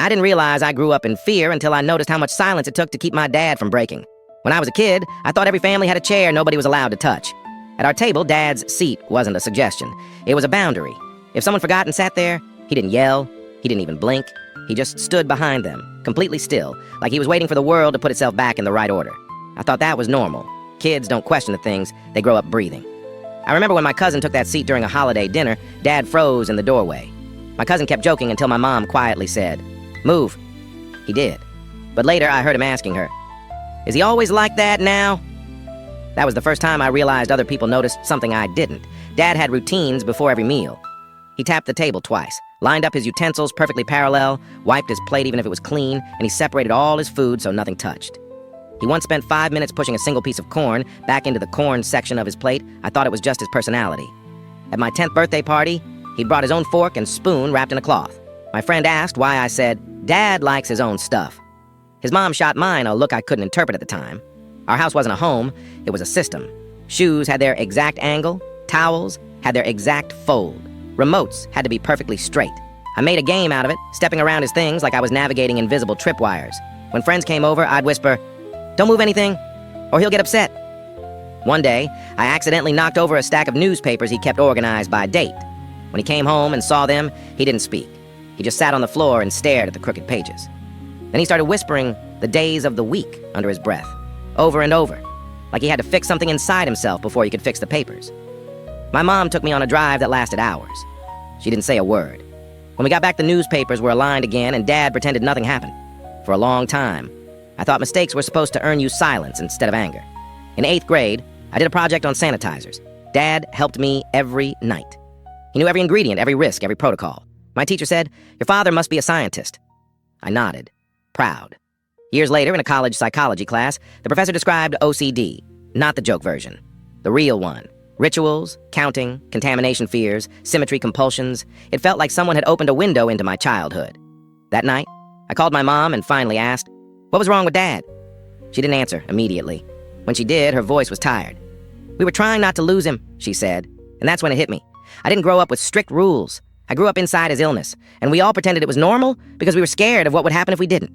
I didn't realize I grew up in fear until I noticed how much silence it took to keep my dad from breaking. When I was a kid, I thought every family had a chair nobody was allowed to touch. At our table, Dad's seat wasn't a suggestion. It was a boundary. If someone forgot and sat there, he didn't yell, he didn't even blink. He just stood behind them, completely still, like he was waiting for the world to put itself back in the right order. I thought that was normal. Kids don't question the things, they grow up breathing. I remember when my cousin took that seat during a holiday dinner, Dad froze in the doorway. My cousin kept joking until my mom quietly said, "Move." He did. But later I heard him asking her, "Is he always like that now?" That was the first time I realized other people noticed something I didn't. Dad had routines before every meal. He tapped the table twice, lined up his utensils perfectly parallel, wiped his plate even if it was clean, and he separated all his food so nothing touched. He once spent 5 minutes pushing a single piece of corn back into the corn section of his plate. I thought it was just his personality. At my 10th birthday party, he'd brought his own fork and spoon wrapped in a cloth. My friend asked why I said, "Dad likes his own stuff." His mom shot mine a look I couldn't interpret at the time. Our house wasn't a home, it was a system. Shoes had their exact angle, towels had their exact fold. Remotes had to be perfectly straight. I made a game out of it, stepping around his things like I was navigating invisible tripwires. When friends came over, I'd whisper, "Don't move anything, or he'll get upset." One day, I accidentally knocked over a stack of newspapers he kept organized by date. When he came home and saw them, he didn't speak. He just sat on the floor and stared at the crooked pages. Then he started whispering the days of the week under his breath, over and over, like he had to fix something inside himself before he could fix the papers. My mom took me on a drive that lasted hours. She didn't say a word. When we got back, the newspapers were aligned again, and Dad pretended nothing happened. For a long time, I thought mistakes were supposed to earn you silence instead of anger. In 8th grade, I did a project on sanitizers. Dad helped me every night. He knew every ingredient, every risk, every protocol. My teacher said, "Your father must be a scientist." I nodded, proud. Years later, in a college psychology class, the professor described OCD, not the joke version, the real one. Rituals, counting, contamination fears, symmetry compulsions. It felt like someone had opened a window into my childhood. That night, I called my mom and finally asked, "What was wrong with Dad?" She didn't answer immediately. When she did, her voice was tired. "We were trying not to lose him," she said, and that's when it hit me. I didn't grow up with strict rules. I grew up inside his illness, and we all pretended it was normal because we were scared of what would happen if we didn't.